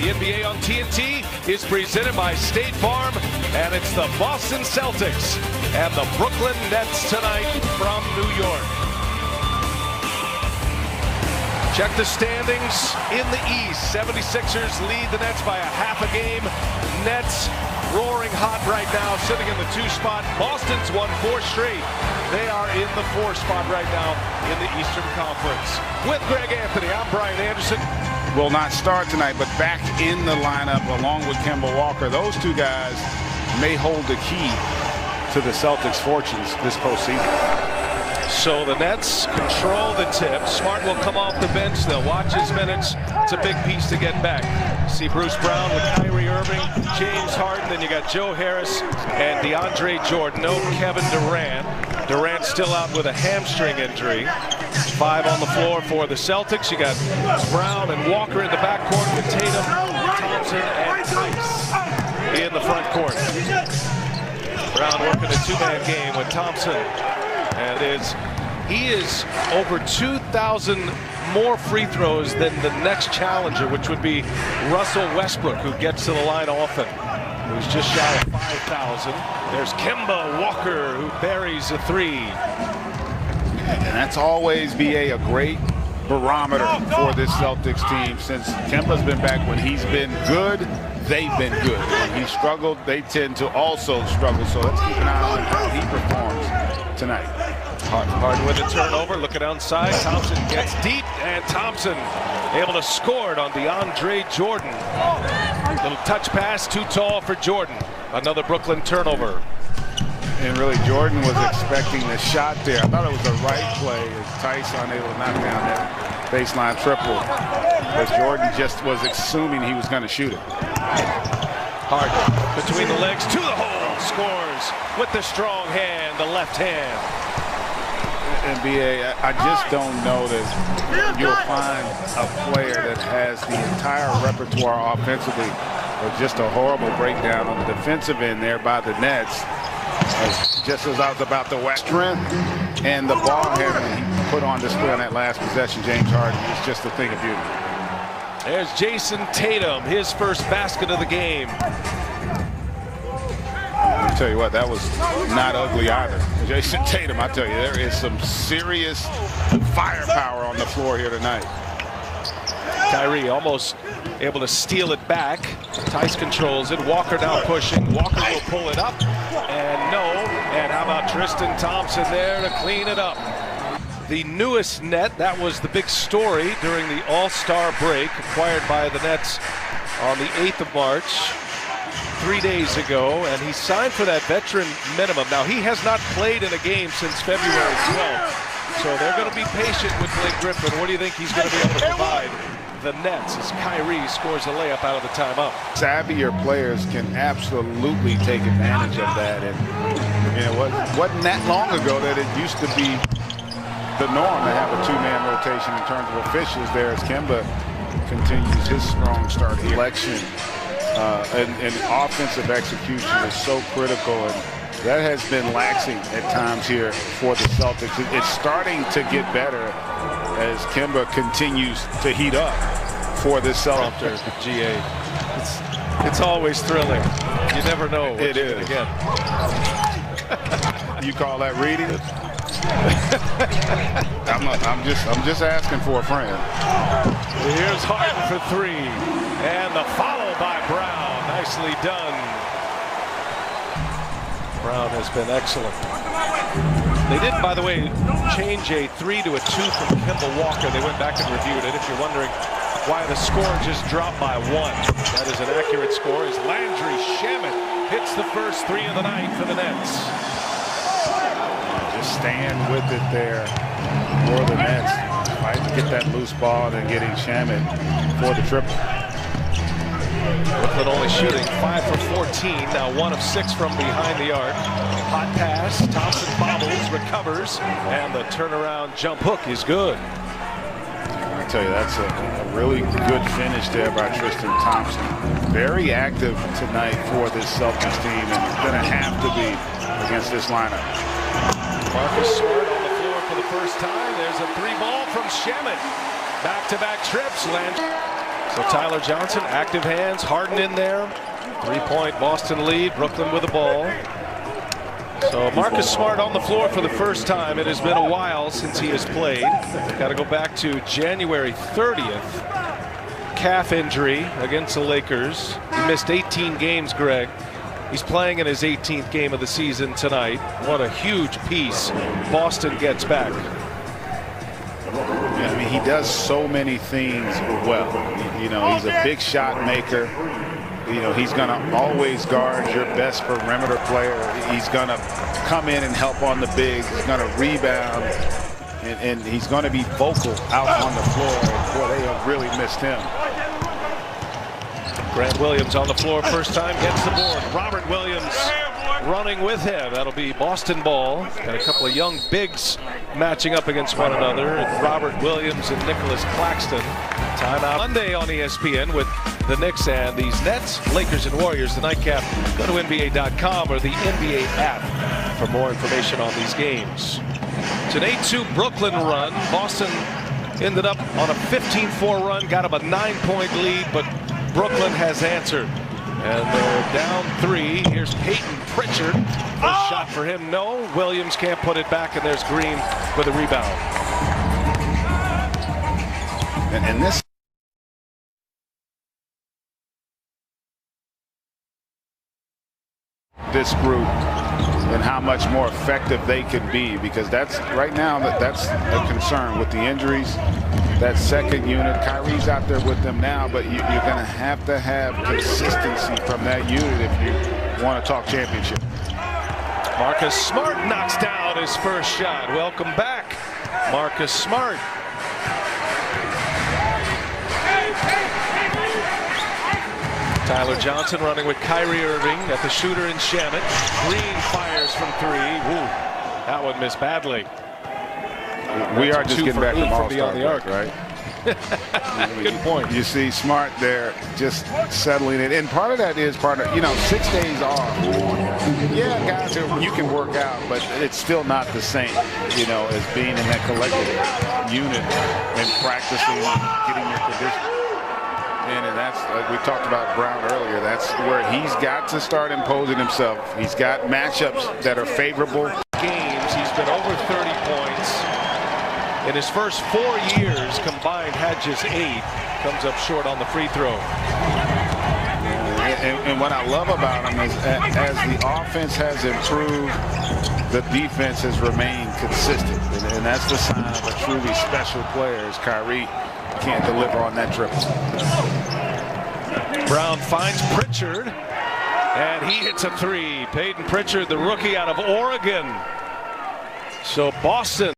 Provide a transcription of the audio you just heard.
The NBA on TNT is presented by State Farm, and it's the Boston Celtics and the Brooklyn Nets tonight from New York. Check the standings in the East. 76ers lead the Nets by a half a game. Nets roaring hot right now, sitting in the 2 spot. Boston's won 4 straight. They are in the 4 spot right now in the Eastern Conference. With Greg Anthony, I'm Brian Anderson. Will not start tonight, but back in the lineup along with Kemba Walker. Those 2 guys may hold the key to the Celtics' fortunes this postseason. So the Nets control the tip. Smart will come off the bench. They'll watch his minutes. It's a big piece to get back. See Bruce Brown with Kyrie Irving, James Harden. Then you got Joe Harris and DeAndre Jordan. No Kevin Durant. Durant still out with a hamstring injury. 5 on the floor for the Celtics. You got Brown and Walker in the backcourt with Tatum, Thompson, and Tice in the front court. Brown working a 2-man game with Thompson. And he is over 2,000 more free throws than the next challenger, which would be Russell Westbrook, who gets to the line often, who's just shy of 5,000. There's Kemba Walker, who buries a 3. And that's always, BA, a great barometer for this Celtics team. Since Kemba's been back, when he's been good, they've been good. When he struggled, they tend to also struggle. So let's keep an eye on how he performs tonight. Harden with a turnover, looking outside. Thompson gets deep, and Thompson able to score it on DeAndre Jordan. Little touch pass, too tall for Jordan. Another Brooklyn turnover. And really, Jordan was expecting the shot there. I thought it was the right play as Tice unable to knock down that baseline triple. But Jordan just was assuming he was going to shoot it. Harden between the legs to the hole, scores with the strong hand, the left hand. And BA, I just don't know that you'll find a player that has the entire repertoire offensively, or just a horrible breakdown on the defensive end there by the Nets. Just as I was about to wax strength and the ball handling he put on display on that last possession, James Harden, is just a thing of beauty. There's Jason Tatum, his first basket of the game. I'll tell you what, that was not ugly either. Jason Tatum, I tell you, there is some serious firepower on the floor here tonight. Kyrie almost able to steal it back. Tice controls it. Walker now pushing. Walker will pull it up. And no. And how about Tristan Thompson there to clean it up? The newest net, that was the big story during the All-Star break, acquired by the Nets on the 8th of March. 3 days ago, and he signed for that veteran minimum. Now, he has not played in a game since February 12th, so they're going to be patient with Blake Griffin. What do you think he's going to be able to provide the Nets as Kyrie scores a layup out of the timeout? Savvier players can absolutely take advantage of that, and you know, wasn't that long ago that it used to be the norm to have a 2-man rotation in terms of officials there as Kemba continues his strong start here. Election. And offensive execution is so critical, and that has been laxing at times here for the Celtics. It's starting to get better as Kemba continues to heat up for this Celtics. GA, it's always thrilling. You never know what it you're is. Going to get. You call that reading? I'm just asking for a friend. Here's Harden for 3, and the follow by Brown. Nicely done. Brown has been excellent. They did, by the way, change a 3 to a 2 from Kemba Walker. They went back and reviewed it. If you're wondering why the score just dropped by 1, that is an accurate score. As Landry Shamet hits the first 3 of the night for the Nets. Just stand with it there for the Nets. Fighting to get that loose ball and then getting Shamet for the triple. Brooklyn only shooting 5 for 14, now 1 of 6 from behind the arc. Hot pass, Thompson bobbles, recovers, and the turnaround jump hook is good. I tell you, that's a really good finish there by Tristan Thompson. Very active tonight for this Celtics team, and going to have to be against this lineup. Marcus Smart on the floor for the first time. There's a 3-ball from Shamet. Back-to-back trips. So Tyler Johnson, active hands, Harden in there. 3-point Boston lead, Brooklyn with the ball. So Marcus Smart on the floor for the first time. It has been a while since he has played. Got to go back to January 30th. Calf injury against the Lakers. He missed 18 games, Greg. He's playing in his 18th game of the season tonight. What a huge piece Boston gets back. Yeah, I mean, he does so many things well. You know, he's a big shot maker. You know, he's going to always guard your best perimeter player. He's going to come in and help on the bigs. He's going to rebound. And he's going to be vocal out on the floor. And boy, they have really missed him. Grant Williams on the floor first time, gets the board. Robert Williams running with him. That'll be Boston ball. Got a couple of young bigs matching up against one another. And Robert Williams and Nicholas Claxton. Timeout Monday on ESPN with the Knicks and these Nets, Lakers and Warriors. The nightcap. Go to NBA.com or the NBA app for more information on these games. It's an 8-2 Brooklyn run. Boston ended up on a 15-4 run, got him a 9-point lead, but Brooklyn has answered. And they're down 3. Here's Peyton Pritchard. First shot for him, no. Williams can't put it back, and there's Green with a rebound. And this group and how much more effective they can be, because that's right now that's a concern with the injuries. That second unit, Kyrie's out there with them now, but you're going to have consistency from that unit if you want to talk championship. Marcus Smart knocks down his first shot. Welcome back, Marcus Smart. Tyler Johnson running with Kyrie Irving at the shooter in Shamit. Green fires from 3. Woo, that one missed badly. We are just getting back from beyond the arc, right? Good point. You see Smart there just settling it. And part of that is you know, 6 days off. Yeah, guys, you can work out, but it's still not the same, you know, as being in that collective unit and practicing, getting your condition. And that's, like we talked about Brown earlier, that's where he's got to start imposing himself. He's got matchups that are favorable. Games, he's been over 30 points. In his first 4 years combined, had just 8. Comes up short on the free throw. And what I love about him is as the offense has improved, the defense has remained consistent. And that's the sign of a truly special player, as Kyrie can't deliver on that triple. Brown finds Pritchard, and he hits a 3. Peyton Pritchard, the rookie out of Oregon. So Boston